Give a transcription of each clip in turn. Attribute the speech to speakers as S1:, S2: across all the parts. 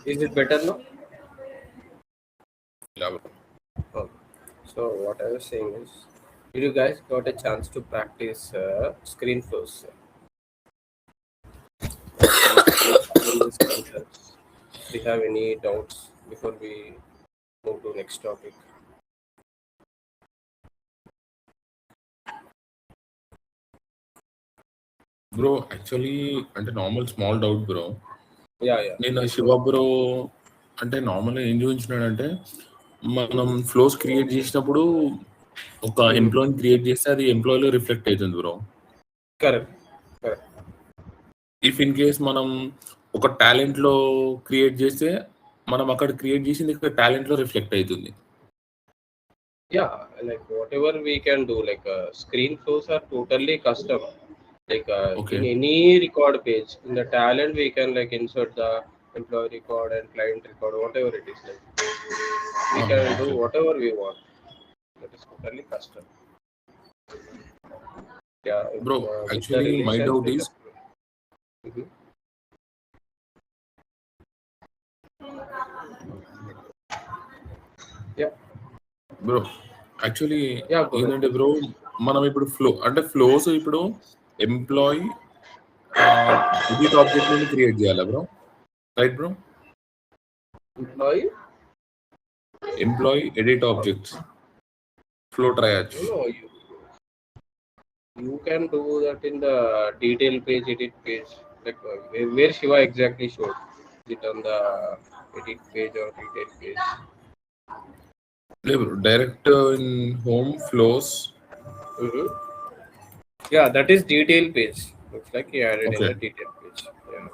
S1: Is it better now?
S2: Yeah, bro.
S1: Oh. So what I was saying is, did you guys got a chance to practice screen flows? Can you explain these concepts? Do you have any doubts before we move to next topic?
S2: Bro actually అంటే normal small doubt bro.
S1: Yeah,
S2: నేను
S1: please
S2: Shiva
S1: go.
S2: Bro అంటే నార్మల్గా ఏం చూపించినాడంటే మనం flows create చేసినప్పుడు ఒక
S1: Mhm.
S2: ఎంప్లాయీని create చేస్తే అది ఎంప్లాయీలో రిఫ్లెక్ట్ అవుతుంది bro.
S1: Correct. Correct.
S2: If in case మనం ఒక టాలెంట్లో క్రియేట్ చేస్తే మనం అక్కడ క్రియేట్ చేసింది ఇక్కడ టాలెంట్లో రిఫ్లెక్ట్ అవుతుంది.
S1: Yeah, like whatever we can do, like screen flows are totally custom. Like
S2: okay
S1: in any record page, in the talent we can like insert the employee record and client record, whatever it is. Like we can do
S2: okay
S1: whatever we want. That is totally custom. Yeah,
S2: bro.
S1: with the
S2: actually my
S1: relations
S2: doubt
S1: we can.
S2: Is
S1: Mhm. Yeah,
S2: bro actually
S1: yeah, go ahead.
S2: ఏంటంటే bro మనం ఇప్పుడు flows ఇప్పుడు employee edit object నుండి create చేయాలా బ్రో? Right bro?
S1: Employee?
S2: Employee edit objects flow ట్రయచ్చు.
S1: No, no, you can do that in the detail page, edit page. Like where Shiva exactly showed. Is it on the edit page or detail page?
S2: లేదు bro, direct in home flows.
S1: Mm-hmm. Yeah, that is detail page. Looks like he added in
S2: okay
S1: the detail page. Yeah.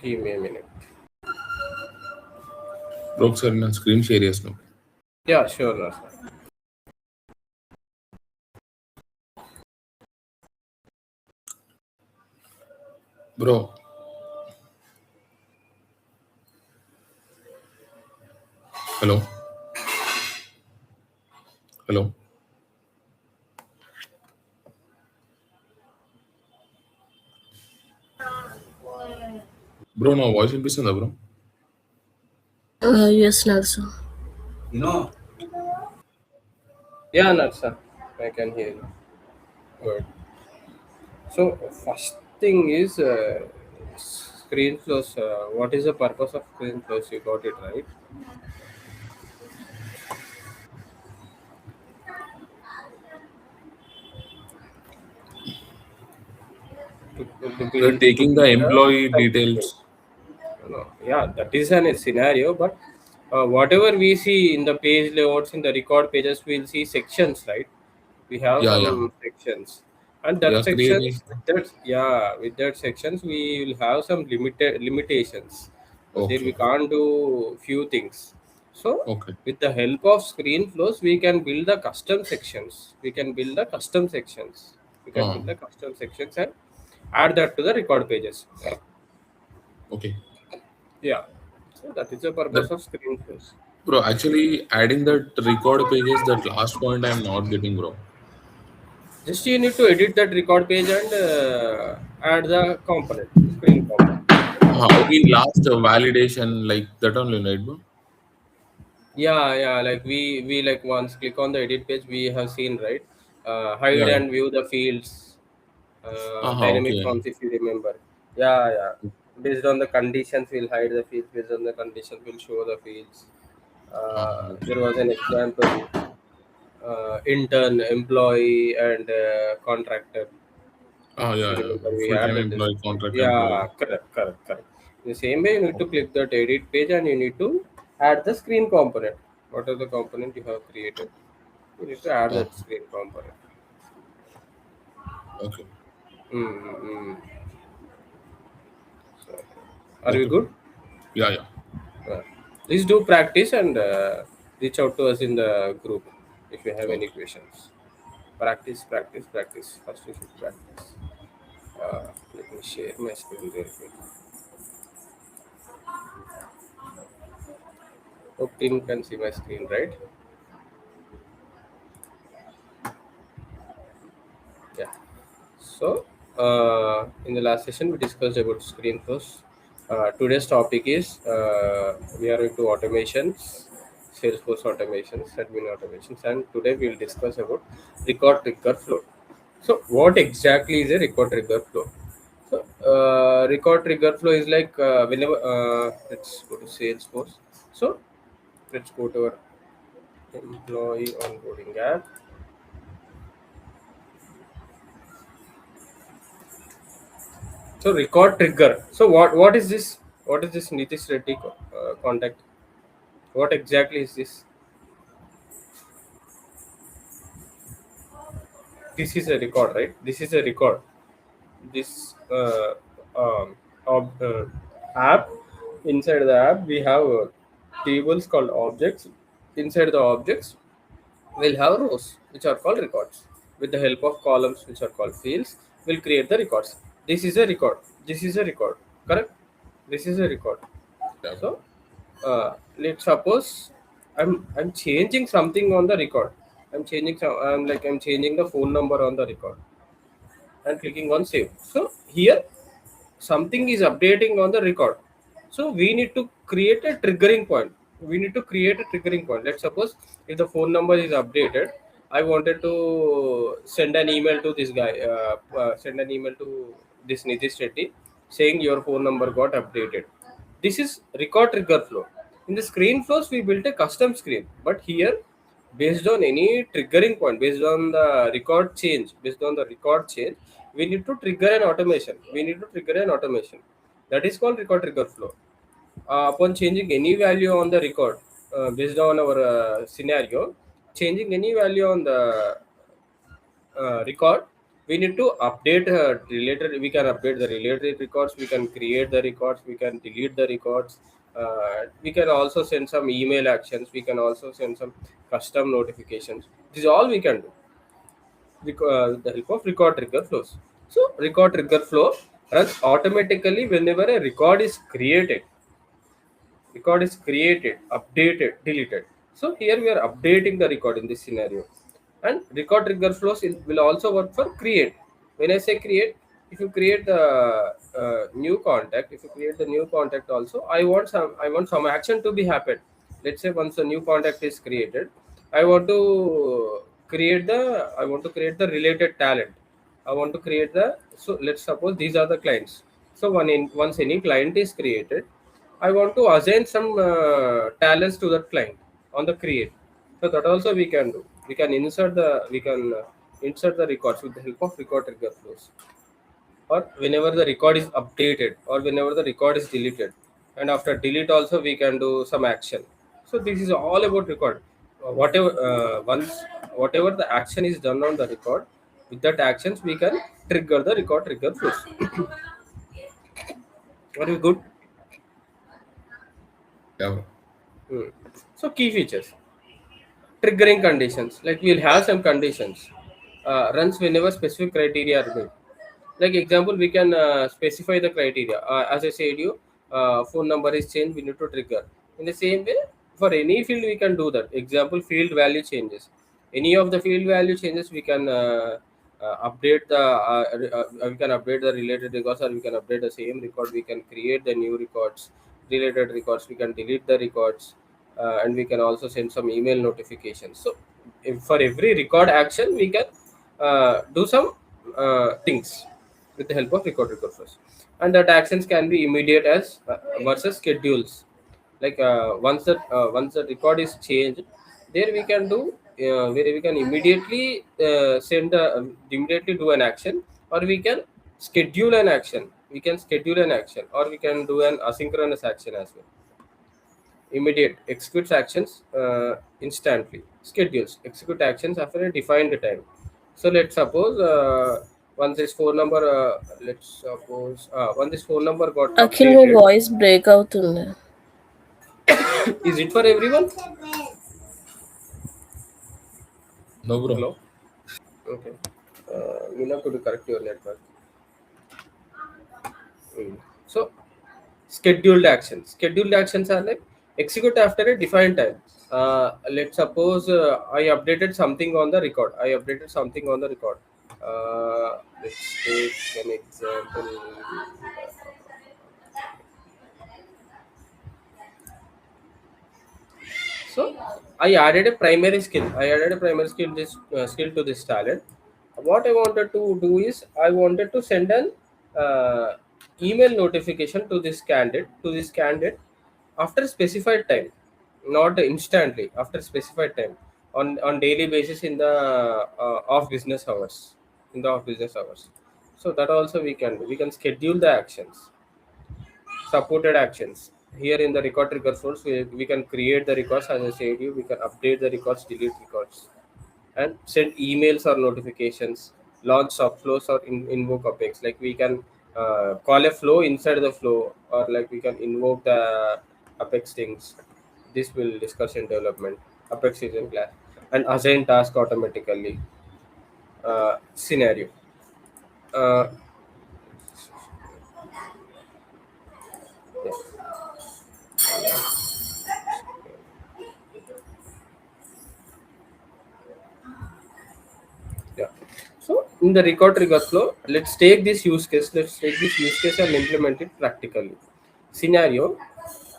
S1: Give me a minute.
S2: Bro ఒకసారి నా screen share చేస్తున్నాం.
S1: Yeah, sure, Rasa.
S2: Bro hello hello bro నా voice వినిపిస్తుందా bro?
S3: Yes, Narsa.
S1: Yeah, Narsa. I can hear you. Good. So first thing is screen flows. What is the purpose of screen flows? You got it right. To
S2: You're
S1: build
S2: taking the
S1: a
S2: employee
S1: custom screen.
S2: details.
S1: No, yeah, that is a scenario, but whatever we see in the page layouts in the record pages, we'll see sections, right? We have
S2: Yeah,
S1: some
S2: yeah.
S1: sections, and that
S2: Yeah,
S1: sections
S2: create.
S1: with that, yeah, with that sections we will have some limited limitations. There we
S2: Okay,
S1: can't do few things. So
S2: okay.
S1: with the help of screen flows we can build the custom sections. We can
S2: Uh,
S1: build the custom sections and add that to the record pages.
S2: okay.
S1: Yeah, so that is the purpose
S2: That
S1: of screen flows.
S2: bro, actually adding that record pages, that last point I'm not getting, bro.
S1: Just you need to edit that record page and add the component, screen component.
S2: Okay, last validation like that only, right, bro?
S1: Yeah, like we like once click on the edit page, we have seen, right, hide
S2: Yeah, yeah.
S1: and view the fields, dynamic
S2: Okay.
S1: forms, if you remember. Yeah, based on the conditions we'll hide the fields, based on the conditions we'll show the fields.
S2: Okay.
S1: There was an example, intern, employee, and contractor. If
S2: Yeah,
S1: you
S2: yeah.
S1: remember, we
S2: Full-time
S1: added this.
S2: employee, contract
S1: Yeah,
S2: employee.
S1: correct. In the same way, you need to
S2: Okay.
S1: click that edit page and you need to add the screen component. What are the component you have created? You need to add
S2: Uh,
S1: that screen component.
S2: okay.
S1: Mm-hmm. So, are we
S2: Okay, bro.
S1: good?
S2: Yeah, yeah.
S1: Uh, Please do practice and reach out to us in the group if you have any
S2: Okay.
S1: questions. Practice. First, you should practice. Let me share my screen real quick. Hope team can see my screen, right? Yeah. So In the last session, we discussed about screen flows. Today's topic is we are into automations, Salesforce automations, admin automations, and today we will discuss about record trigger flow. So, what exactly is a record trigger flow? So, record trigger flow is like whenever let's go to Salesforce. So, let's go to our employee onboarding app. So, record trigger. So, what is this? What is this Nitish Reddy contact? What exactly is this? This is a record, right? This is a record. This um, app, inside the app we have tables called objects. Inside the objects we'll have rows which are called records. With the help of columns which are called fields, we'll create the records. This is a record. This is a record. Correct? This is a record.
S2: Yeah, bro.
S1: So let's suppose I'm changing something on the record. I'm changing the phone number on the record and clicking on save. So here something is updating on the record. So we need to create a triggering point. We need to create a triggering point. Let's suppose if the phone number is updated, I wanted to send an email to this guy, send an email to this Nitish Reddy saying your phone number got updated. This is record trigger flow. In the screen flows, we built a custom screen, but here, based on any triggering point, based on the record change, we need to trigger an automation. We need to trigger an automation. That is called record trigger flow. Upon changing any value on the record, based on our scenario, changing any value on the record, we need to update related. We can update the related records, we can create the records, we can delete the records, we can also send some email actions, we can also send some custom notifications. This is all we can do with the help of record trigger flows. So record trigger flow runs automatically whenever a record is created, updated, deleted. So here we are updating the record in this scenario. And record trigger flows will also work for create. When I say create, if you create the new contact, if you create the new contact also, I want some action to be happened. Let's say once a new contact is created, I want to I want to create the related talent. I want to create the, so let's suppose these are the clients. So once any client is created, I want to assign some talents to that client on the create. So that also we can do. We can insert the records with the help of record trigger flows, or whenever the record is updated, or whenever the record is deleted, and after delete also we can do some action. So this is all about record. Whatever the action is done on the record, with that actions we can trigger the record trigger flows. Are you good?
S2: Yeah, bro.
S1: Hmm. So key features, triggering conditions, like we'll have some conditions runs whenever specific criteria are met. Like example, we can specify the criteria. As I said you, phone number is changed, we need to trigger. In the same way, for any field we can do that. Example, field value changes. Any of the field value changes, we can we can update the related records, or we can update the same record. We can create the new records, related records. We can delete the records, and we can also send some email notifications. So, if for every record action, we can do some things with the help of record flows. And that actions can be immediate as versus schedules. Like once the record is changed, there we can do where we can immediately immediately do an action, or we can schedule an action. We can schedule an action, or we can do an asynchronous action as well. Immediate executes actions instantly. Schedules execute actions after a defined time. So let's suppose once this phone number once this phone number got
S3: Akhil me
S1: updated.
S3: Voice break అవుతుంది.
S1: Is it for everyone?
S2: No, bro.
S1: Hello. Okay. Meena, could you correct your network? So scheduled actions are like execute after a defined time. Let's suppose I updated something on the record. Let's take an example. So I added a primary skill. I added a primary skill this skill to this talent. What I wanted to do is I wanted to send an email notification to this candidate after specified time, not instantly. After specified time, on daily basis in the off business hours. In the off business hours. So that also we can do. We can schedule the actions, supported actions. Here in the record trigger source, we can create the records as I said you. We can update the records, delete records, and send emails or notifications, launch subflows or invoke apex. Like we can call a flow inside the flow, or like we can invoke the apex things. This will discuss in development. Apex is in class and assign task automatically. Scenario. Uh, yeah. Yeah. So in the record trigger flow, let's take this use case. Let's take this use case and implement it practically. Scenario: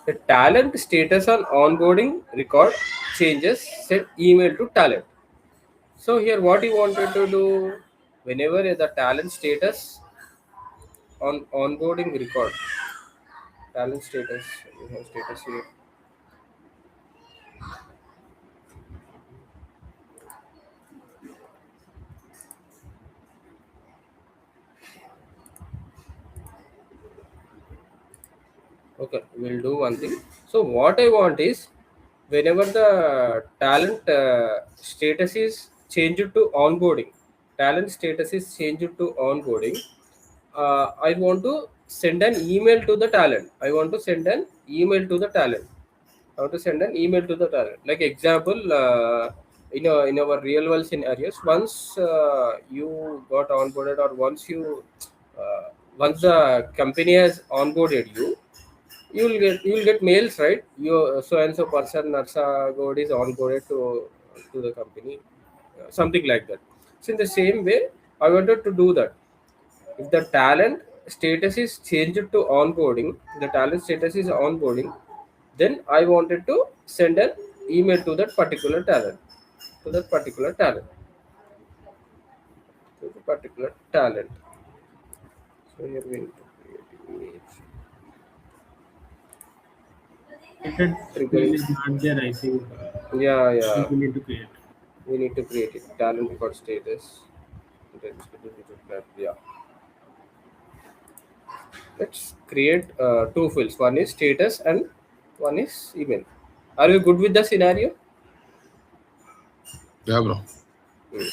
S1: the talent status on onboarding record changes. Set email to talent. So here, what you wanted to do, whenever the talent status on onboarding record, talent status, we have status here. Okay, we'll do one thing. So what I want is whenever the talent status is changed to onboarding, talent status is changed to onboarding. I want to send an email to the talent. I want to send an email to the talent. How to send an email to the talent? Like example, in our real world scenarios, once you got onboarded, or uh, once the company has onboarded you, you'll get mails, right? You so and so person Narsa God is onboarded to the company, something like that. So in the same way, I wanted to do that. If the talent status is changed to onboarding, the talent status is onboarding, then I wanted to send an email to that particular talent, to that particular talent, to the particular talent. So here we need to create image,
S3: That
S1: trigger
S3: field
S1: it.
S3: is not there, I think.
S1: Yeah,
S3: I
S1: yeah.
S3: think we need to create.
S1: We need to create it. Talent record status. Yeah. Let's create two fields. One is status and one is email. Are you good with the scenario?
S2: Yeah, bro.
S1: Hmm.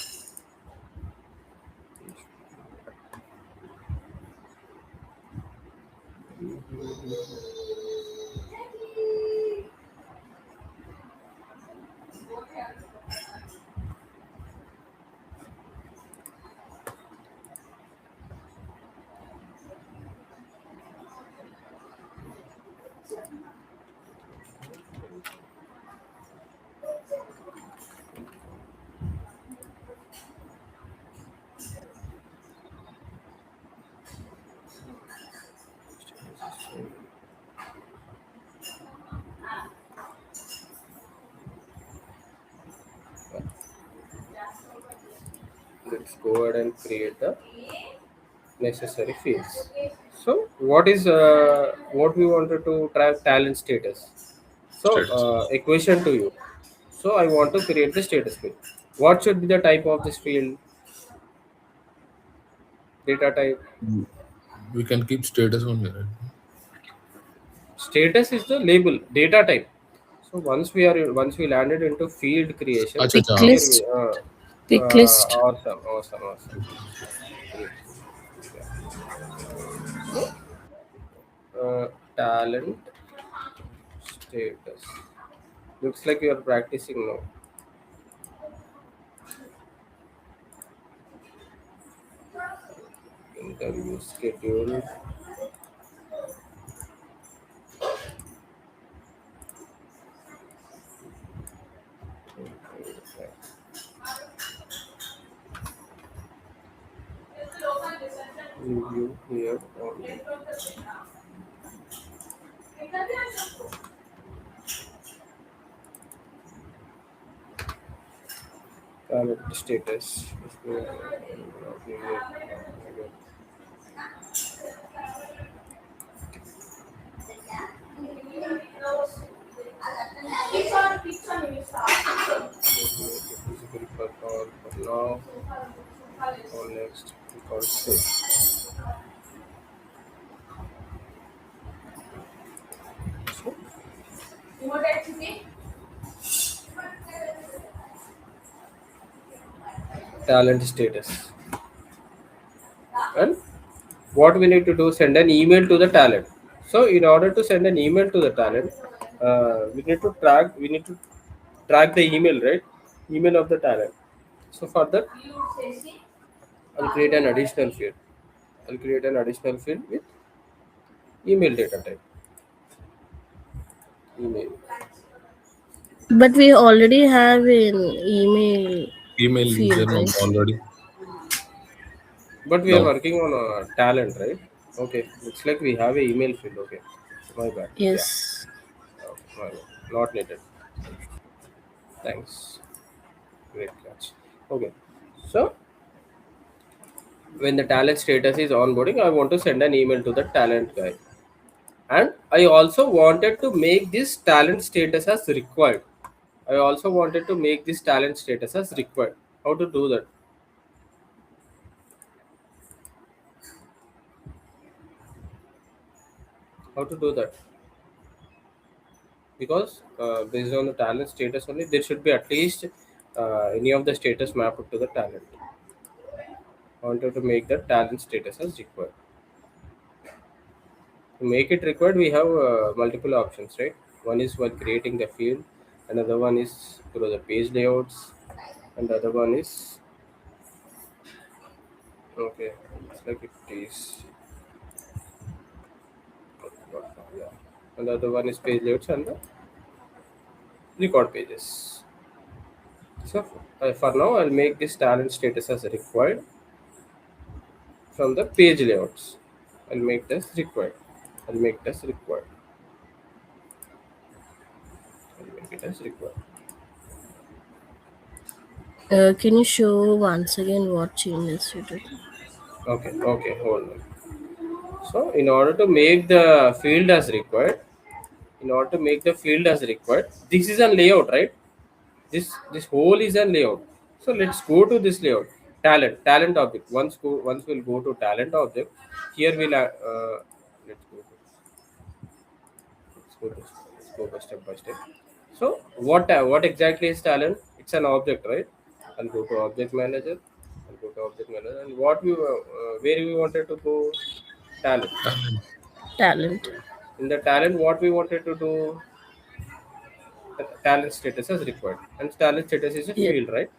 S1: Let's go ahead and create the necessary fields. So what we wanted to track talent status. So
S2: Status.
S1: equation to you. So I want to create the status field. What should be the type of this field? Data type.
S2: We can keep status only, right?
S1: Status is the label. Data type. So once we landed into field creation,
S2: Acha,
S4: Pick
S2: acha.
S1: here
S4: list.
S1: we
S4: Pick list.
S1: awesome. Great. So talent status. Looks like you are practicing now. Interview schedule. Review here only. Talent status. Visible for all for now. Or next, we call save. So, talent status. And what we need to do, send an email to the talent. So in order to send an email to the talent, we need to track the email, right? Email of the talent. So for that, I'll create an additional field. I'll create an additional field with email data type. Email.
S4: But we already have an email
S2: Email
S4: field,
S2: username
S4: right?
S2: already.
S1: But we are
S2: No.
S1: working on a talent, right? Okay. Looks like we have a email field. Okay. My bad. Yeah.
S4: Yes.
S1: Okay. My bad. Not needed. Thanks. Great catch. Okay. So when the talent status is onboarding, I want to send an email to the talent guy. And I also wanted to make this talent status as required. I also wanted to make this talent status as required. How to do that? How to do that? Because based on the talent status only, there should be at least any of the status mapped to the talent. I wanted to make the talent status as required. To make it required, we have multiple options, right? One is while creating the field, another one is through the page layouts, and the other one is okay. It's like it is. Yeah. And the other one is page layouts and the record pages. So for now, I'll make this talent status as required from the page layouts. I'll make this required. I'll make this required. I'll make it as required.
S4: Can you show once again what changes you did?
S1: Okay, okay, hold on. So in order to make the field as required, this is a layout, right? This whole is a layout. So let's go to this layout. Talent object. Once we'll go to talent object. Here we'll let's go. Let's go by step by step. So what exactly is talent? It's an object, right? I'll go to object manager. And what where we wanted to go talent.
S4: Talent.
S1: In the talent, what we wanted to do, the talent status is required, and talent status is a
S4: Yeah.
S1: field, right?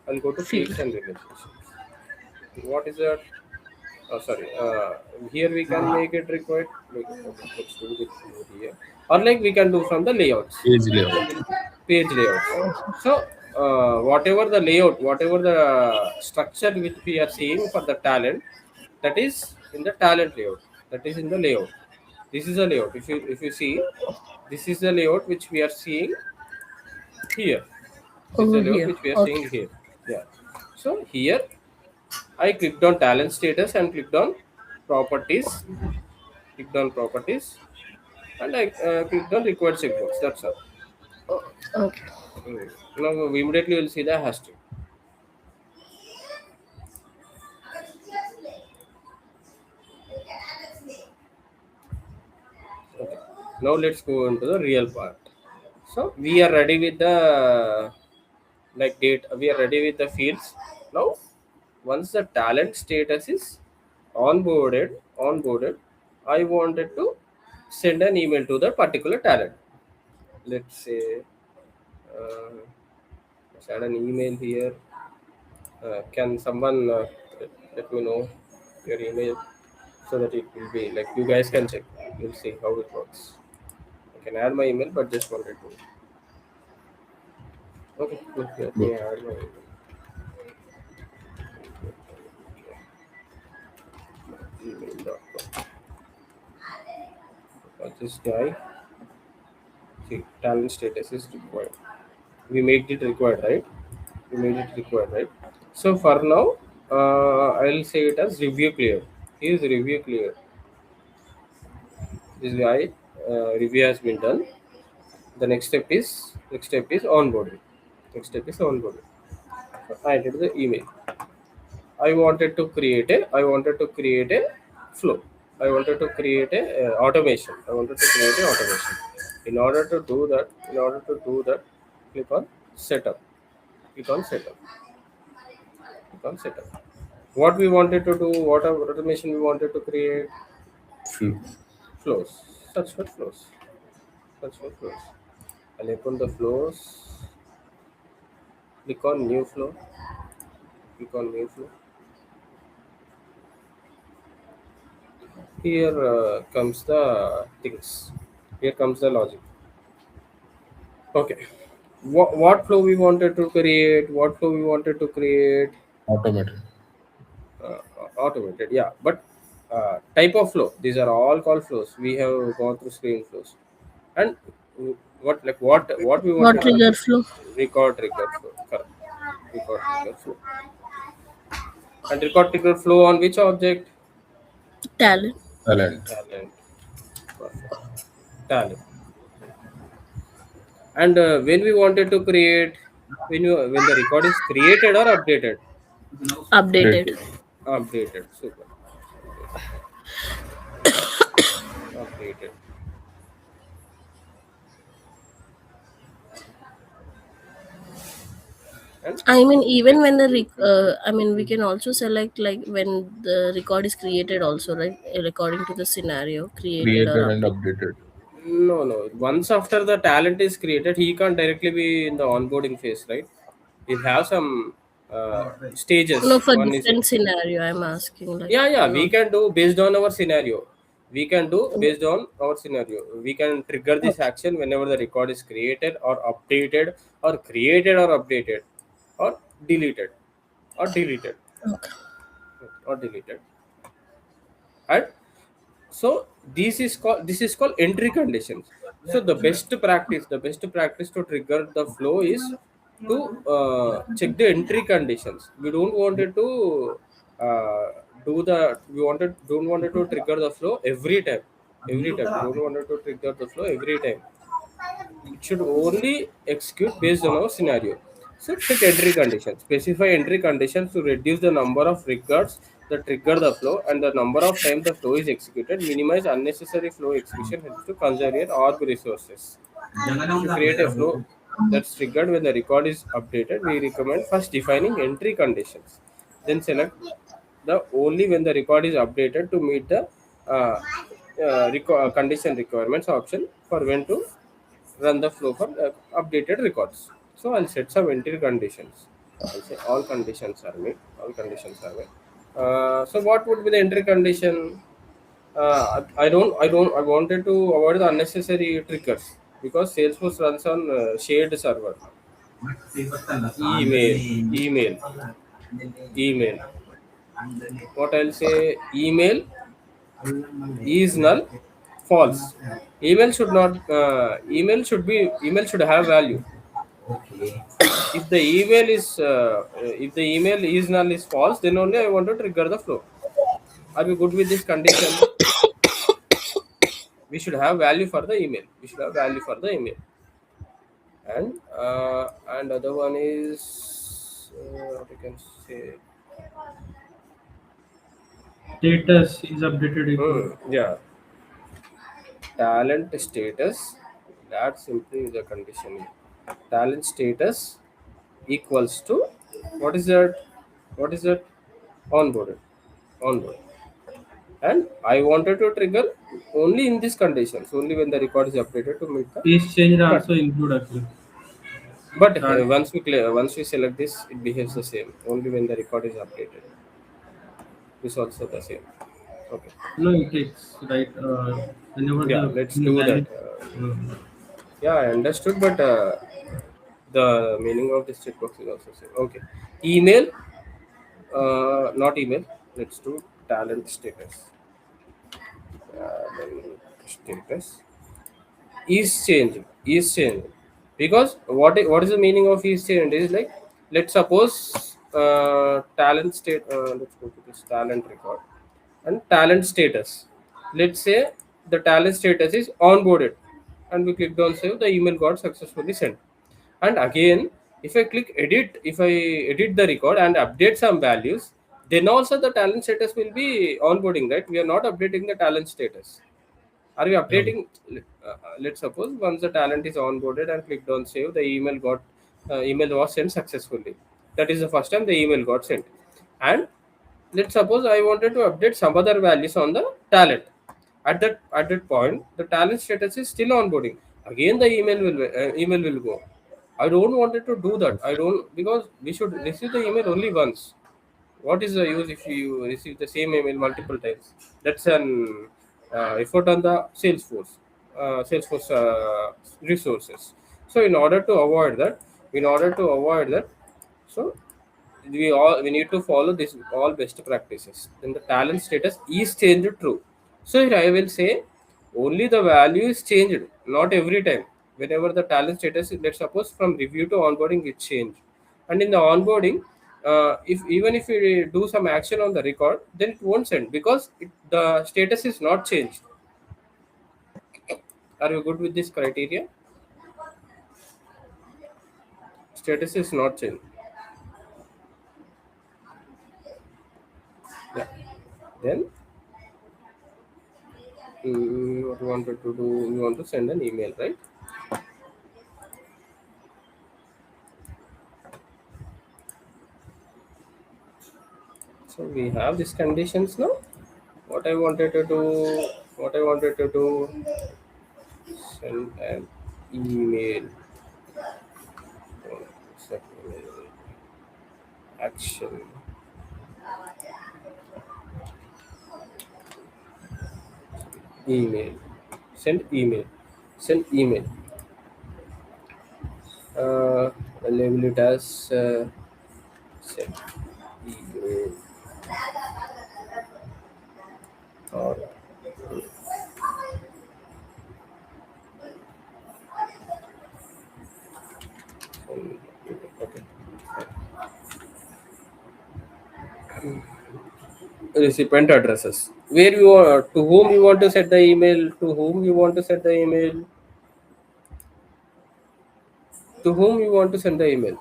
S1: I'll go to
S4: Field.
S1: fields and relationships. What is that? Oh, sorry. Here we can make it required. Okay, let's do it here, or like we can do from the layouts.
S2: Page layout.
S1: Page layouts. So whatever the structure which we are seeing for the talent, that is in the talent layout. That is in the layout. This is a layout. If you see, this is the layout which we are seeing here. This is the
S4: Over
S1: layout
S4: here.
S1: which we are
S4: Okay.
S1: seeing here. Yeah. So here I clicked on talent status and clicked on properties. Clicked on properties and I clicked on required checkbox. That's all.
S4: Okay.
S1: Now we immediately will see the hashtag. Okay. Now let's go into the real part. So we are ready with the like date. We are ready with the fields. Now once the talent status is onboarded, I wanted to send an email to the particular talent. Let's say let's add an email here. Can someone let me know your email so that it will be like you guys can check. You'll see how it works. I can add my email, but just wanted to. Okay, let me add my email. email.com. This guy, see, talent status is required. We made it required, right? We made it required, right? So for now, I'll say it as review clear. Is review clear? This guy review has been done. The next step is onboarding. Next step is onboarding. So I did the email. I wanted to create a flow. I wanted to create a automation. I wanted to create a automation. In order to do that, click on setup. Click on setup. Click on setup. What we wanted to do, what automation we wanted to create,
S2: Fl-
S1: flows. Search for flows. Search for flows. I'll open the flows. Click on new flow. Click on new flow. Here comes the things. Here comes the logic. Okay. What flow we wanted to create? What flow we wanted to create?
S2: Automated.
S1: Uh, Automated. Yeah, but type of flow. These are all called flows. We have gone through screen flows, and what we
S4: What
S1: wanted to
S4: trigger flow?
S1: record trigger flow. Correct. Record trigger flow. And record trigger flow on which object?
S4: Talent.
S2: Talent.
S1: Talent. Perfect. Talent. And when we wanted to create, when the record is created or updated?
S4: Updated.
S2: Created.
S1: Updated. Super. Updated. And
S4: I mean, even when I mean, we can also select like when the record is created, also, right? According to the scenario, created or
S2: Created and
S4: updated.
S2: updated.
S1: no. Once after the talent is created, he can't directly be in the onboarding phase, right? It has some
S4: No,
S1: stages.
S4: for
S1: One is
S4: different scenario, I'm asking, like,
S1: yeah. We
S4: not.
S1: can do based on our scenario. We can do based on our scenario. We can trigger this
S4: Okay.
S1: action whenever the record is created or updated or created or updated or deleted or deleted
S4: Okay.
S1: or deleted. And so this is called entry conditions. So the best practice to trigger the flow is to check the entry conditions. We don't want it to uh, do the we wanted don't want it to trigger the flow every time we don't want it to trigger the flow every time. It should only execute based on our scenario. So check entry conditions. Specify entry conditions to reduce the number of records that trigger the flow and the number of times the flow is executed. Minimize unnecessary flow execution helps to conserve your org resources. If you create a flow that's triggered when the record is updated, we recommend first defining entry conditions. Then select the only when the record is updated to meet the condition requirements option for when to run the flow for updated records. So I'll set some entry conditions. I'll say all conditions are met. All conditions are met. So what would be the entry condition? I wanted to avoid the unnecessary triggers because Salesforce runs on shared server. Email, email, email. What I'll say? Email is null, false. Email should have value. If the email is null is false, then only I want to trigger the flow. Are we good with this condition? We should have value for the email. We should have value for the email. And other one is what you can say.
S3: Status is updated equal.
S1: Yeah, talent status. That simply is a condition. Talent status equals to what is that? What is that? Onboarded. Onboard. And I wanted to trigger only in these conditions, only when the record is updated to meet the
S3: These changes
S1: cut.
S3: also include actually.
S1: But
S3: Start.
S1: once we select this, it behaves the same. Only when the record is updated. This also the same. Okay.
S3: No, it takes right whenever
S1: Yeah,
S3: the
S1: let's do that.
S3: valid. Uh,
S1: Yeah, I understood, but the meaning of this checkbox is also same. Okay. Email, not email. Let's do talent status. Talent status is changed because what is the meaning of is changed is like, let's suppose talent state let's go to this talent record and talent status. Let's say the talent status is onboarded and we clicked on save, the email got successfully sent. And again, if I click edit, if I edit the record and update some values, then also the talent status will be onboarding, right? We are not updating the talent status. Are we
S2: Yeah.
S1: updating? Let's suppose once the talent is onboarded and clicked on save, the email was sent successfully. That is the first time the email got sent. And let's suppose I wanted to update some other values on the talent. At that point, the talent status is still onboarding. Again, the email will go. I don't wanted to do that. I don't, because we should receive the email only once. What is the use if you receive the same email multiple times? That's an effort on the Salesforce resources. So in order to avoid that, so we need to follow this all best practices. Then the talent status is changed true. So here I will say only the value is changed, not every time. Whenever the talent status, let's suppose from review to onboarding, it changed. And in the onboarding, if even if we do some action on the record, then it won't send because the status is not changed. Are you good with this criteria? Status is not changed. Yeah. Then what you wanted to do? You want to send an email, right? So we have these conditions now. What I wanted to do, send an email. Send email. Action. Email. Send email. Send email. Label it as send email or okay. Recipient addresses. Where you want, to whom you want to send the email, to whom you want to send the email, to whom you want to send the email.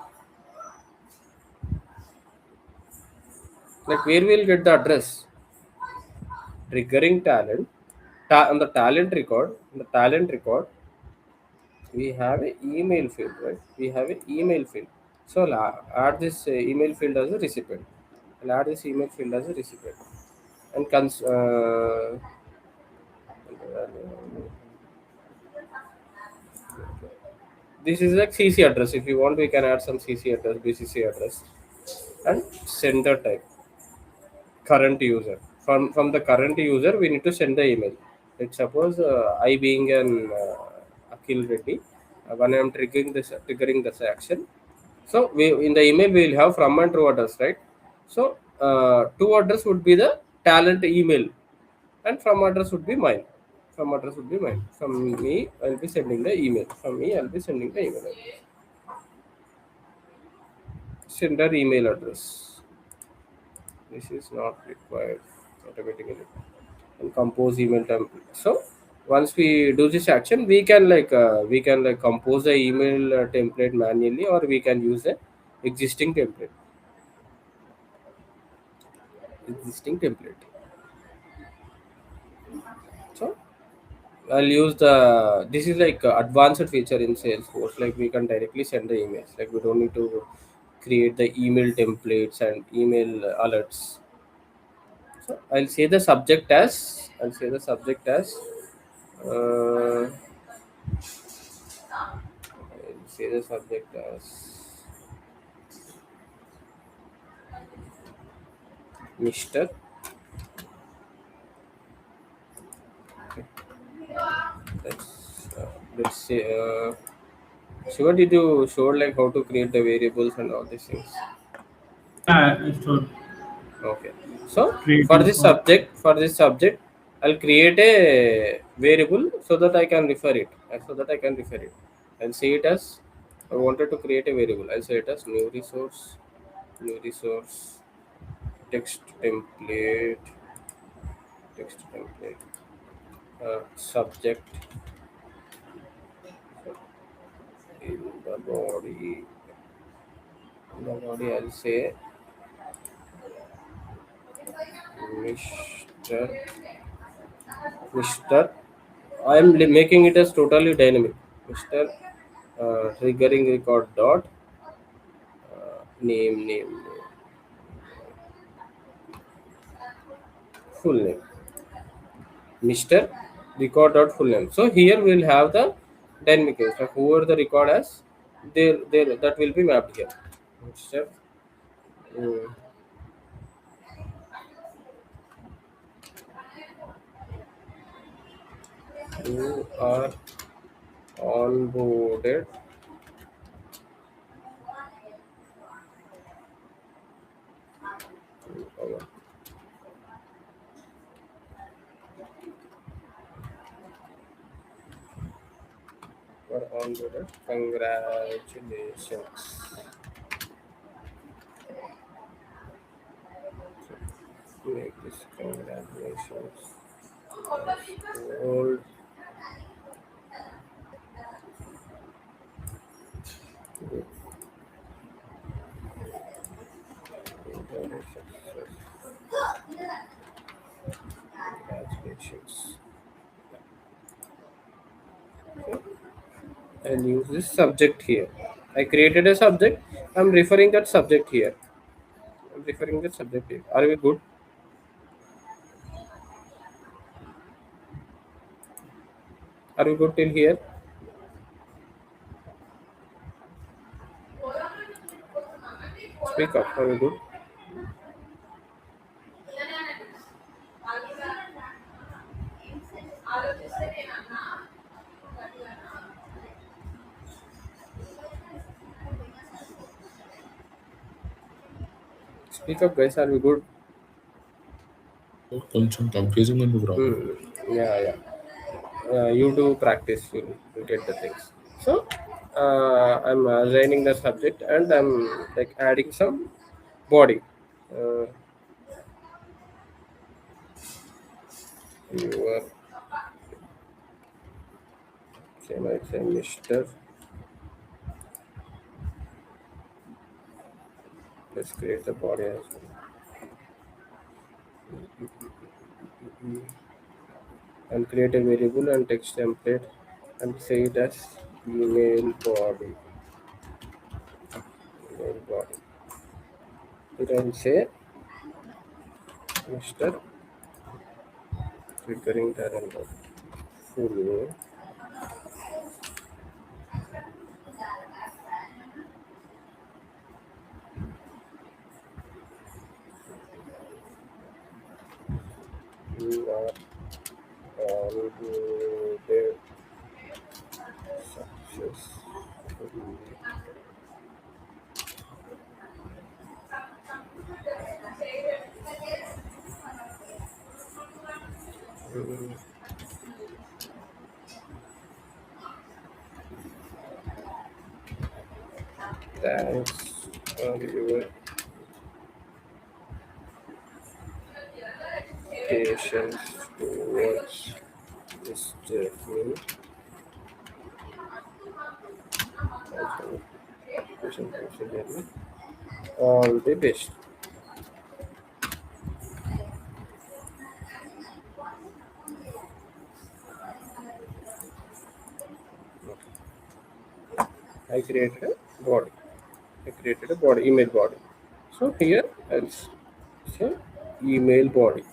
S1: Like where we'll get the address. Triggering talent. On the talent record, we have an email field, right? We have an email field. So add this email field as a recipient. I'll add this email field as a recipient. And this is like CC address. If you want, we can add some CC address, BCC address, and sender type. Current user. From the current user, we need to send the email. Let's suppose I being an Akhil Reddy, when I am triggering this action. So we in the email we will have from and true address, right? So to address would be the talent email, and from address would be mine. From address would be mine. From me, I'll be sending the email. From me, I'll be sending the email. Sender email address. This is not required automatically. And compose email template. So once we do this action, we can compose the email template manually, or we can use a existing template. Existing template. So I'll use this is like advanced feature in Salesforce. Like we can directly send the emails. Like we don't need to create the email templates and email alerts. So I'll say the subject as uh, I'll say the subject as Mr. Let's say Shiva, did you show like how to create the variables and all these things?
S3: Yeah, sure.
S1: Okay. So
S3: creating for
S1: for this subject, I'll create a variable so that I can refer it. I'll say it as I wanted to create a variable. I'll say it as new resource, text template, text template, subject in the body. In the body, I'll say Mr. Mr. I am making it as totally dynamic. Mr. Triggering record dot name full name. Mr. Record dot full name. So here we'll have the dynamic case. So whoever the record has, there that will be mapped here. Mr. mm, You are onboarded or onboarded. Congratulations. Make this congratulations. Old congratulations. And use this subject here. I created a subject. I'm referring that subject here. Are we good? Are we good till here? Speak up. Are we good? Speak up, guys. Are we good?
S2: కొంచెం confusing ఉంది bro.
S1: Yeah. You do practice. You get the things. So I'm assigning the subject and I'm like adding some body. Your can I say Mr. Let's create the body as well. And create a variable and text template and say it as email body. Email body. It will say Mr. Recurring talent full name. You are onboarded successfully. Thanks for your patience towards this journey. All the best. I created a body. Email body. So here I'll say email body.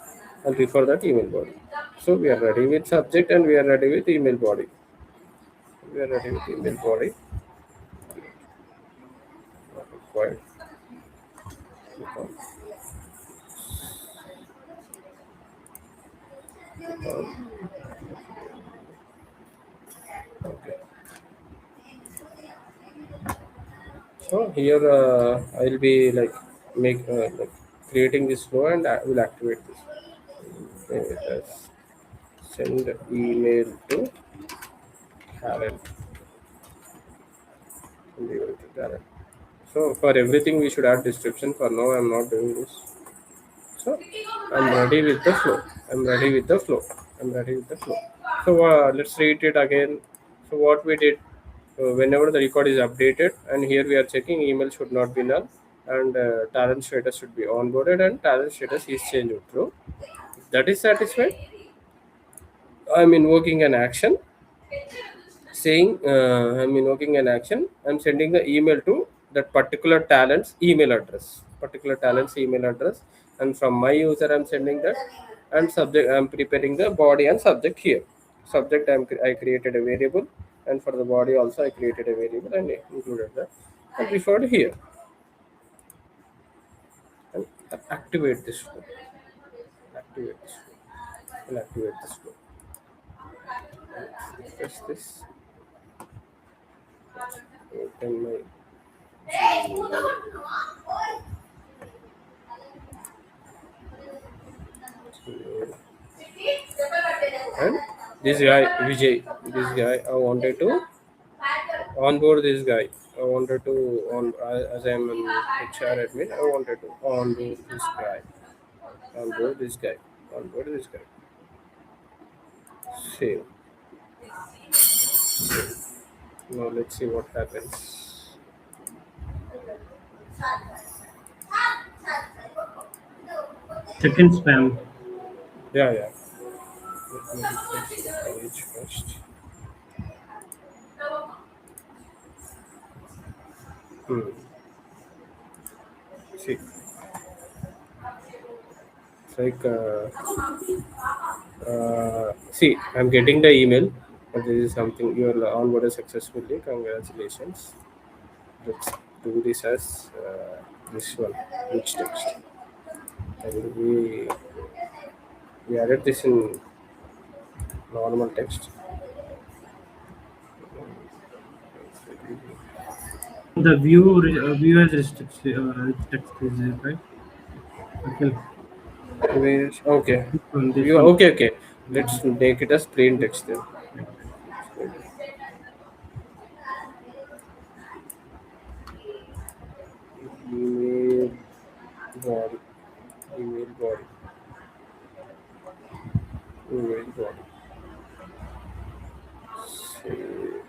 S1: I'll refer that email body. So we are ready with subject and we are ready with email body. Required. Okay. So here I'll be like creating this flow, and I will activate this. Let's send email to Karen. Email to Karen. So for everything we should add description. For now I'm not doing this. So I'm ready with the flow. I'm ready with the flow. I'm ready with the flow. So let's read it again. So what we did, whenever the record is updated, and here we are checking email should not be null, and talent status should be onboarded, and talent status is changed to true. If that is satisfied, I'm invoking an action saying I'm invoking an action. I'm sending the email to that particular talent's email address, and from my user I'm sending that, and subject I'm preparing the body and subject here. Subject I created a variable, and for the body also I created a variable and included that, and referred here, and activate this flow. Activate this flow. And activate this flow. Refresh this. Open my Gmail. And this guy Vijay, this guy I wanted to onboard this guy. I wanted to as I'm an HR admin, I wanted to onboard this guy. Onboard this guy. Onboard this guy. Save. Now let's see what happens.
S3: Second spam.
S1: Yeah. Let me refresh the page first. See, it's like see, I'm getting the email. This is something you are onboarded successfully. Congratulations. Let's do this as this one. Which text? I think we added this in normal text.
S3: The view has text is it, right? Okay.
S1: Okay.
S3: This one.
S1: Okay. Let's make it as plain text then. Email body. Email body. Email body. Save.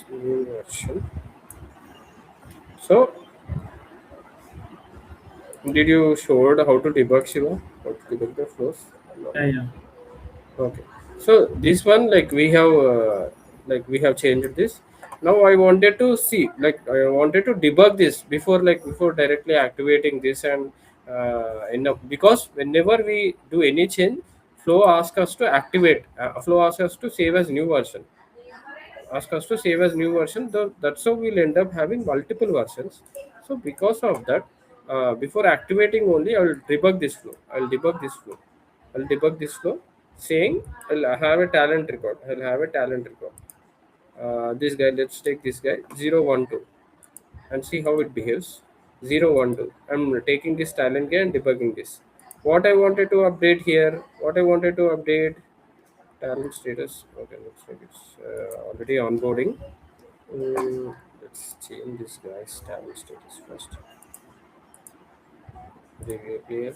S1: New version. So, did you show how to debug, Shiva? How to debug the flows? No.
S3: Yeah.
S1: Okay. So this one, like we have changed this. Now I wanted to see, like I wanted to debug this before directly activating this, and because whenever we do any change, Flow asks us to activate. Flow asks us to save as new version. Ask us to save as new version. That's how we'll end up having multiple versions. So because of that, before activating only, I will debug this flow. I'll debug this flow, saying I'll have a talent record. This guy, let's take this guy 012 and see how it behaves. 012. I'm taking this talent guy and debugging this. What I wanted to update here, talent status. Okay, looks like it's already onboarding. Let's change this guy's talent status first. Here.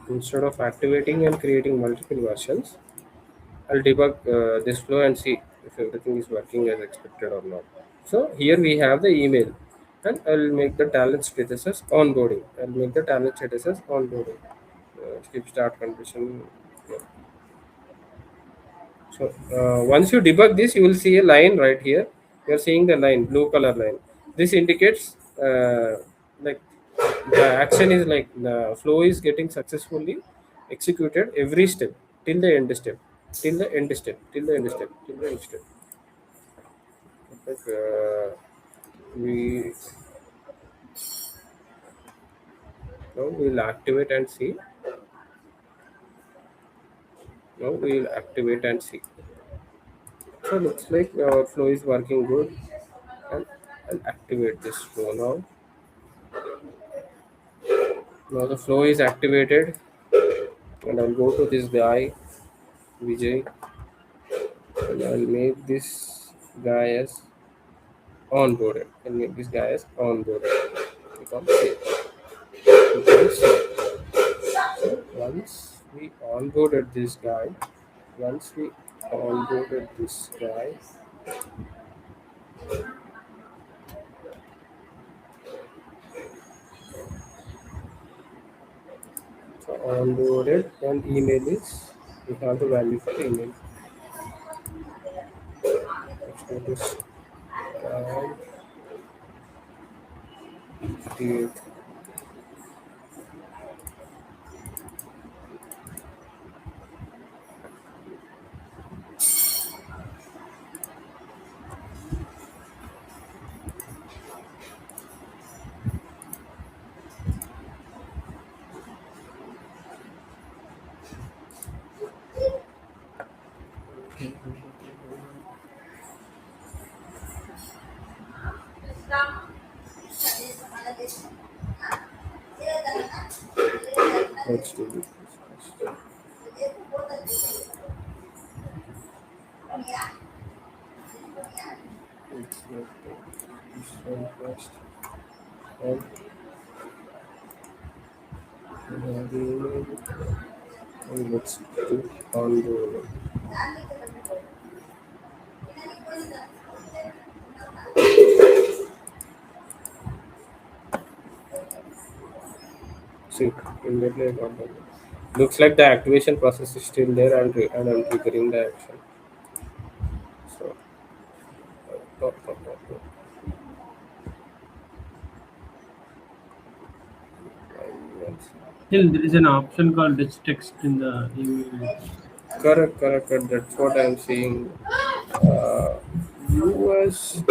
S1: Instead of activating and creating multiple versions, I'll debug this flow and see if everything is working as expected or not. So here we have the email, and I'll make the talent status as onboarding. Skip start condition. Yeah. So once you debug this, you will see a line right here. You are seeing the line, blue color line. This indicates like the action is like the flow is getting successfully executed every step till the end step, till the end step, till the end step, till the end step. Like, we now we'll activate and see. Now we'll activate and see. So looks like our flow is working good, and I'll activate this flow now. Now the flow is activated, and I'll go to this guy Vijay, and I'll make this guy as onboarded. I'll make this guy as onboarded. Click on save. Click on save. Once we onboarded this guy, once we onboarded this guy, so onboarded and email is we have the value for email. Let's go to guy 58. Let's do this first. Let's make this one first. And we have the email. And let's do onboarded. See, immediately I got that. Looks like the activation process is still there, and I'm triggering the action. So, top.
S3: Still, there is an option called rich text in the email.
S1: Correct. That's what I'm seeing. US.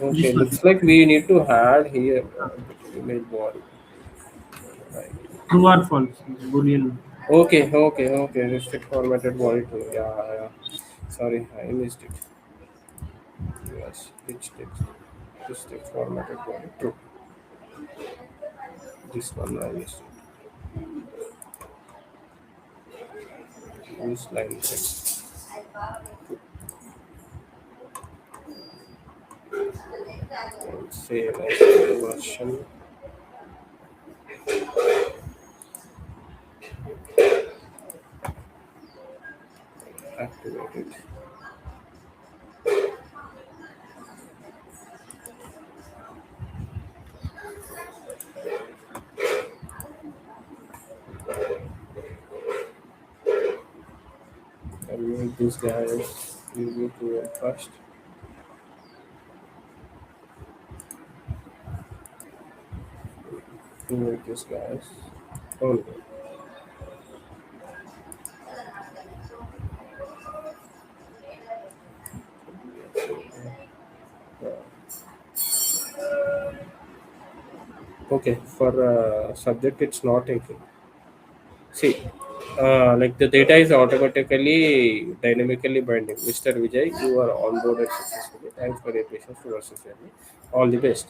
S1: Okay,
S3: This one.
S1: looks like we need to add here email body. Right.
S3: True or false? Boolean.
S1: Okay. Restrict formatted body too. Yeah. Sorry, I missed it. Yes, rich text. Restrict formatted body true. This one I missed it. Use line text. And save as version. Activate it. I'll make this guy easy to work first. To make this guys. Oh, okay, for subject it's not taking. See, like the data is automatically dynamically binding. Mr. Vijay, you are onboarded successfully. Thanks for your patience to our journey. All the best.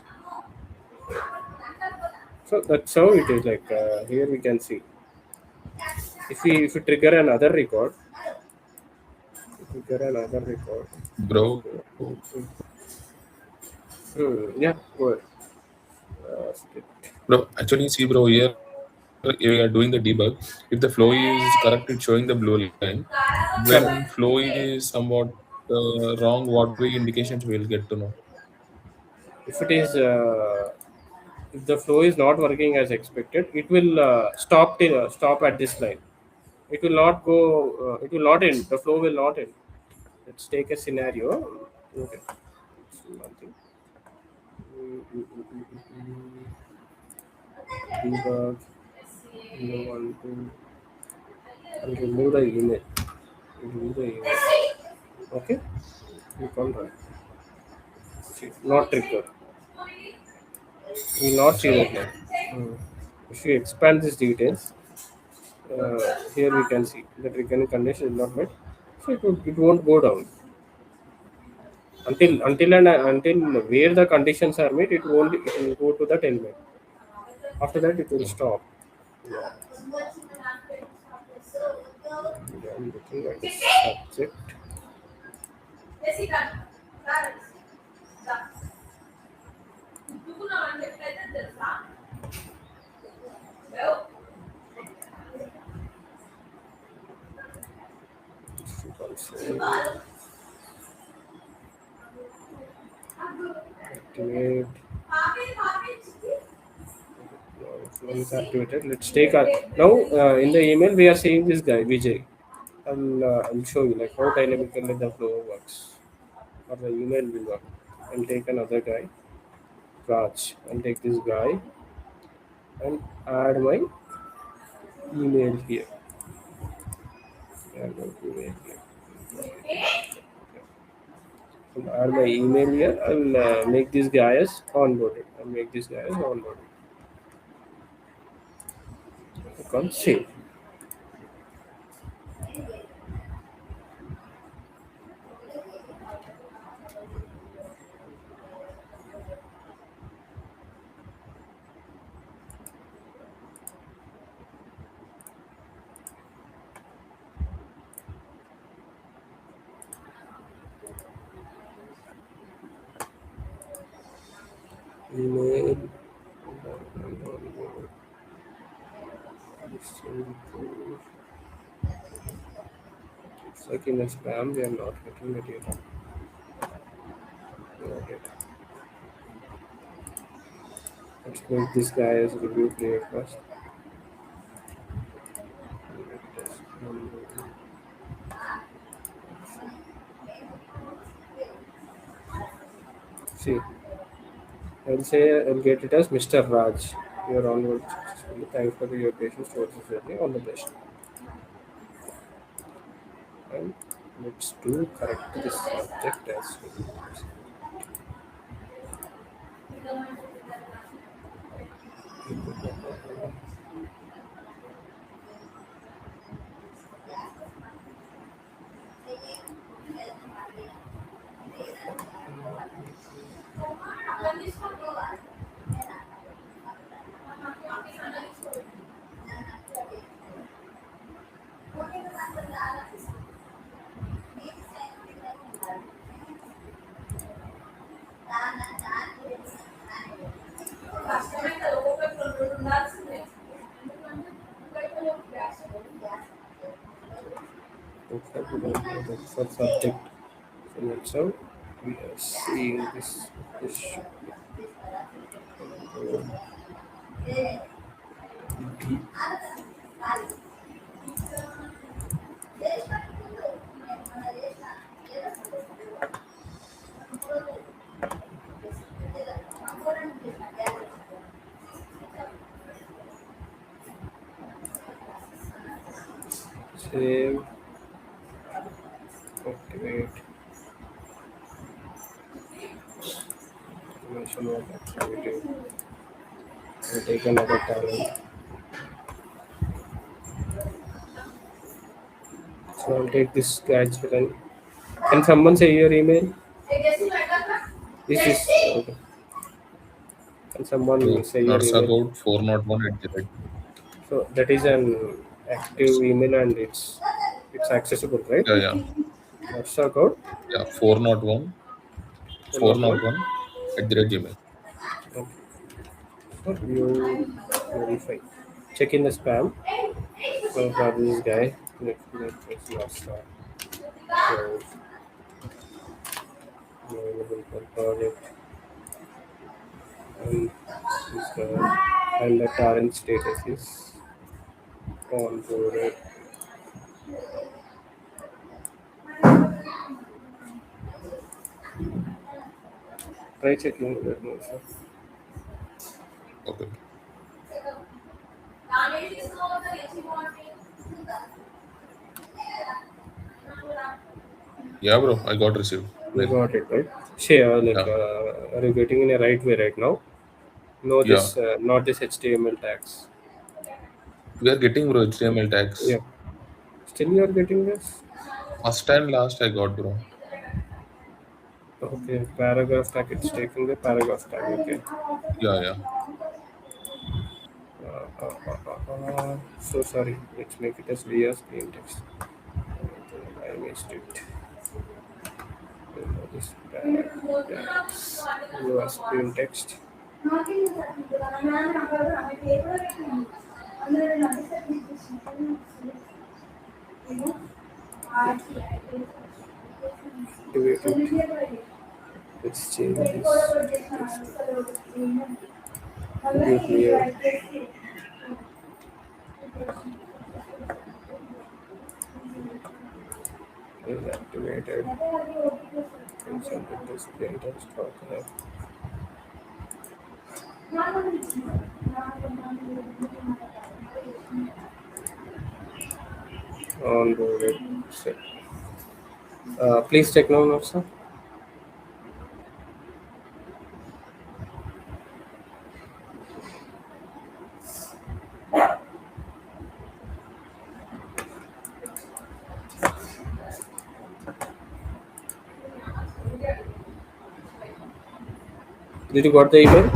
S1: So that's how it is. Like here we can see if we trigger another record,
S2: Bro,
S1: yeah, go ahead.
S2: bro, actually, see, bro, here we are doing the debug. If the flow is correct, it's showing the blue line. When flow is somewhat wrong, what way indications we'll get to know?
S1: If it is if the flow is not working as expected, it will stop at this line. It will not go. It will not end. The flow will not end. Let's take a scenario. Okay, one thing. Debug. You want to and remove the email. Remove the email. Okay, you can run. See, not trigger. We will not see that now. If you expand these details, here we can see that recurring condition is not met, so it won't go down until where the conditions are met. It will go to that element. After that, it will
S2: Okay.
S1: stop. Yeah, I'm looking at the subject. Activate. Influence activated. Let's take a now in the email we are seeing this guy Vijay. I'll show you like how dynamically the flow works, or the email will work. I'll take another guy, Raj. I'll take this guy and add my email here. Add my email here. And add my email here. I'll make this guy as onboarded. I'll make this guy as onboarded. Click on save. Email. It's like in a spam, we are not getting it yet. Not yet. Let's make this guy as review player first. See, I'll get it as Mr. Raj. You're onward successfully. Thanks for your patience towards this journey. All the best. And let's do correct this subject as well. That's for subject. So that's how we are seeing this. This should be save. Activate. Information was activated. We'll take another talent. So I'll take this gadget and can someone say your email? This is okay. Can someone
S2: So
S1: say your
S2: Narsa
S1: email?
S2: code 401 at the rate.
S1: So that is an active email and it's accessible, right?
S2: Yeah, yeah,
S1: What's the code?
S2: yeah. 401,
S1: 101.
S2: 401 at the rate Gmail.
S1: Okay. So you verify. Check in the spam. So for this guy, let's not start. So available for project and this guy and the current status is onboarded. Try checking that also.
S2: Okay. Yeah, bro. I got received.
S1: You
S2: Mail.
S1: got it, right? Share like
S2: Yeah.
S1: are you getting in a right way right now? No,
S2: Yeah.
S1: this not this HTML tags.
S2: We are getting bro HTML tags.
S1: Yeah. Still you are getting this?
S2: First and last I got bro.
S1: Okay, paragraph tag. It's taking the paragraph tag. Okay.
S2: Yeah, yeah.
S1: So sorry. Let's make it as via plain text. I missed it. This tags. Via plain text. Activate it. Let's change this. Give me a is activated. Insert this plain text. Okay. Onboarded. Set. Please check now, sir. Did you got the email?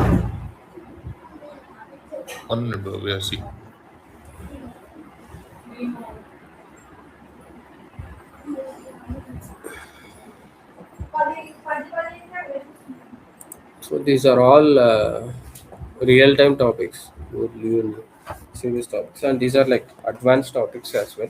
S2: 1 minute bro. We are see.
S1: So these are all real-time topics. You will see these topics, and these are like advanced topics as well.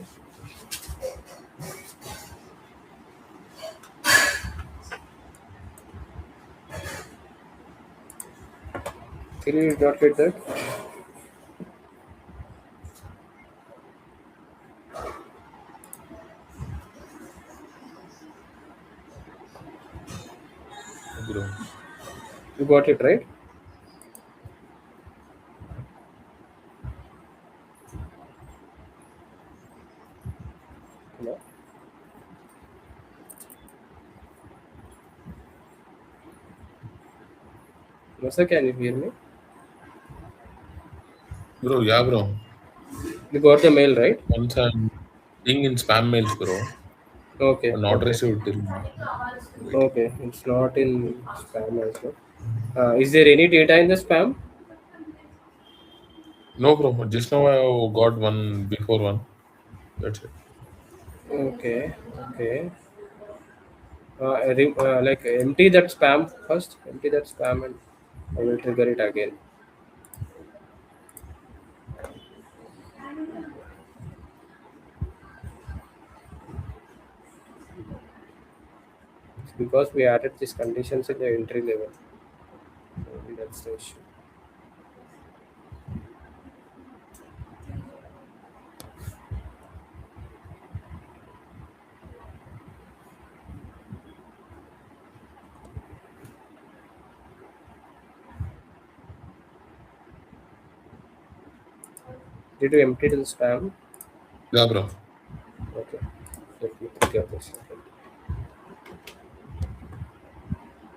S1: Can you not get that?
S2: Bro.
S1: You got it right. No. No, sir. Can you hear me?
S2: Bro, yeah bro.
S1: You got the mail right?
S2: Once I'm being in spam mails bro.
S1: Okay.
S2: But not
S1: Okay.
S2: received till now. Waiting.
S1: Okay. It's not in spam as well. Is there any data in the spam?
S2: No bro. Just now I got one before one. That's it.
S1: Okay. Okay. Like empty that spam first. Empty that spam, and I will trigger it again. It's because we added these conditions in the entry level. Maybe that's the issue. Did you empty the spam?
S2: Yeah bro.
S1: Okay. Let me trigger this.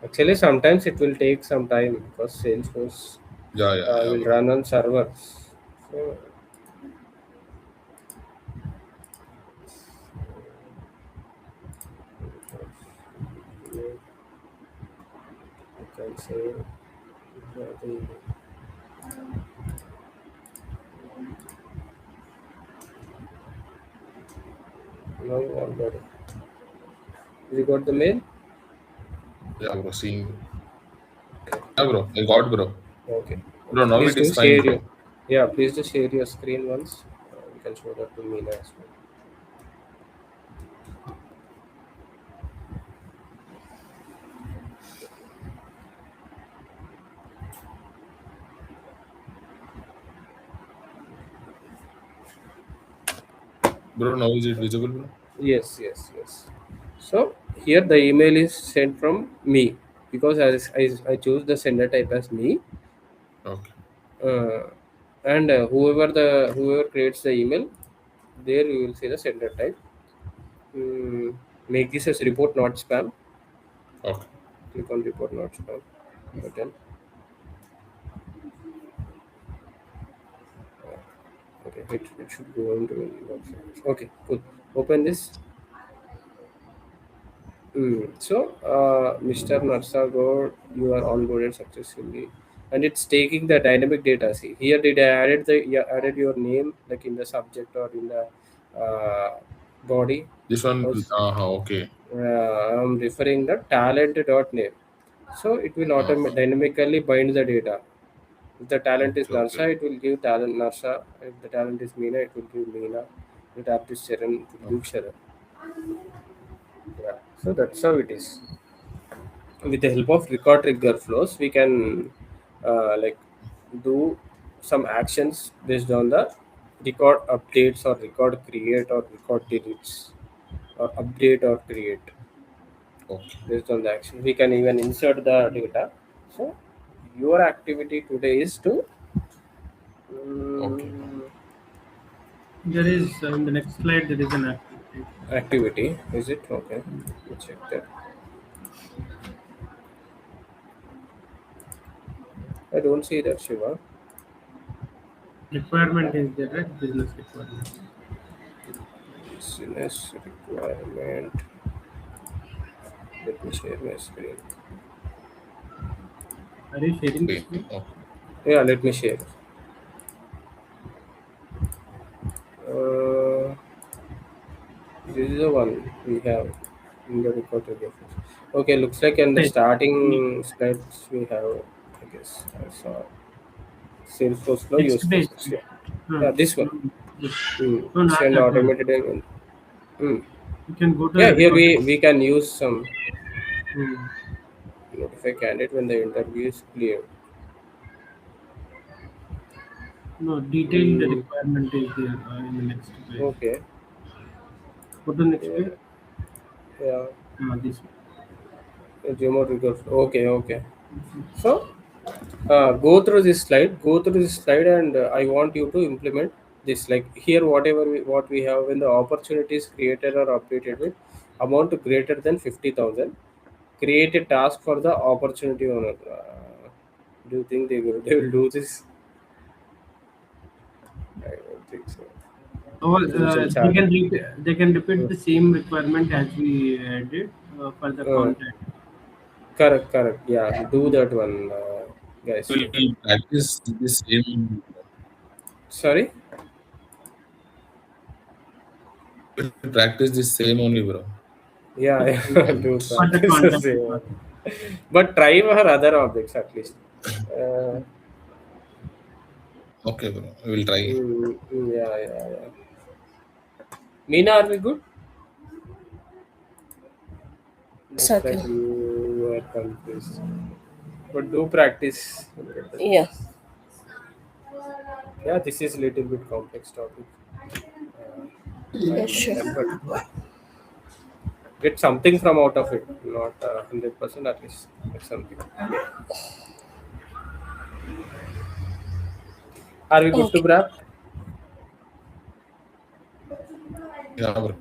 S1: Actually, sometimes it will take some time because Salesforce
S2: Yeah, yeah, yeah
S1: will
S2: bro.
S1: run on servers. So you can say the no already. You got the mail?
S2: Yeah bro. Seeing. Yeah bro. I got bro.
S1: Okay.
S2: Bro, now
S1: Please
S2: it
S1: do
S2: is fine
S1: share
S2: bro.
S1: your please do share your screen once. You can show that to me as well.
S2: Bro, now is it visible bro?
S1: Yes, yes, yes. So here the email is sent from me because I choose the sender type as me,
S2: Okay.
S1: uh, and whoever creates the email, there you will see the sender type. Make this as report not spam.
S2: Okay.
S1: Click on report not spam button. Okay, Okay, it should go into inbox. Okay, cool. Open this. Mr. Narsagod, you are onboarded successfully, and it's taking the dynamic data. See here, did I added your name like in the subject or in the body?
S2: This one,
S1: Also,
S2: okay.
S1: I'm referring the talent dot name. So it will
S2: Uh,
S1: dynamically bind the data. If the talent is
S2: okay, okay,
S1: Narsa, it will give talent Narsa. If the talent is Meena, it will give Meena. If the artist Sharan, it will give
S2: okay,
S1: Sharan. Yeah. So that's how it is. With the help of record trigger flows, we can like do some actions based on the record updates or record create or record deletes or update or create
S2: okay,
S1: based on the action. We can even insert the data. So your activity today is to
S2: okay.
S1: um,
S3: There is in the next slide there is an activity.
S1: activity. Is it okay? Let me check that. I don't see that Shiva.
S3: Requirement is there, right? Business requirement.
S1: Business requirement. Let me share my screen.
S3: Are you sharing the
S2: Okay,
S3: screen?
S2: okay.
S1: Yeah, let me share. Uh, this is the one we have in the recorded reference. Okay, looks like in the
S3: Right.
S1: starting slides we have, I guess, I saw Salesforce flow use
S3: Next page.
S1: cases. Yeah,
S3: No,
S1: yeah, this one.
S3: no, this. No, not
S1: Send
S3: that one.
S1: automated. Mm.
S3: You can go to
S1: Yeah,
S3: the
S1: here
S3: recorded.
S1: we can use some
S3: Hmm.
S1: notify candidate when the interview is clear.
S3: No, detailed
S1: Mm,
S3: requirement is there in the next page.
S1: okay.
S3: Go to the next
S1: Yeah,
S3: page.
S1: yeah.
S3: This one.
S1: Remote trigger. Okay, okay. So go through this slide. Go through this slide, and I want you to implement this. Like here, what we have when the opportunity is created or updated with amount greater than 50,000. Create a task for the opportunity owner. Do you think they will do this? I don't think so.
S3: Or
S1: Initial chat.
S3: they can repeat
S1: Uh,
S3: the same requirement as we did for the
S1: uh,
S3: contact.
S1: correct, correct. Yeah, do that one, guys.
S2: Will practice this same.
S1: Sorry.
S2: Will practice this same only, bro.
S1: Yeah, yeah, do
S3: For the
S1: practice the
S3: contact
S1: same one.
S3: requirement.
S1: But try for other objects at least. Uh,
S2: Okay, bro. I will try.
S1: yeah, yeah, yeah. Meena, are we good? Looks like
S4: Second.
S1: you are confused. But do practice. Get the
S4: Yeah.
S1: things. Yeah, this is little bit complex topic.
S4: Yeah,
S1: Try
S4: sure.
S1: effort. Get something from out of it. Not 100% at least. Get something. Are we good to
S4: Okay.
S1: grab?
S2: Yeah, bro.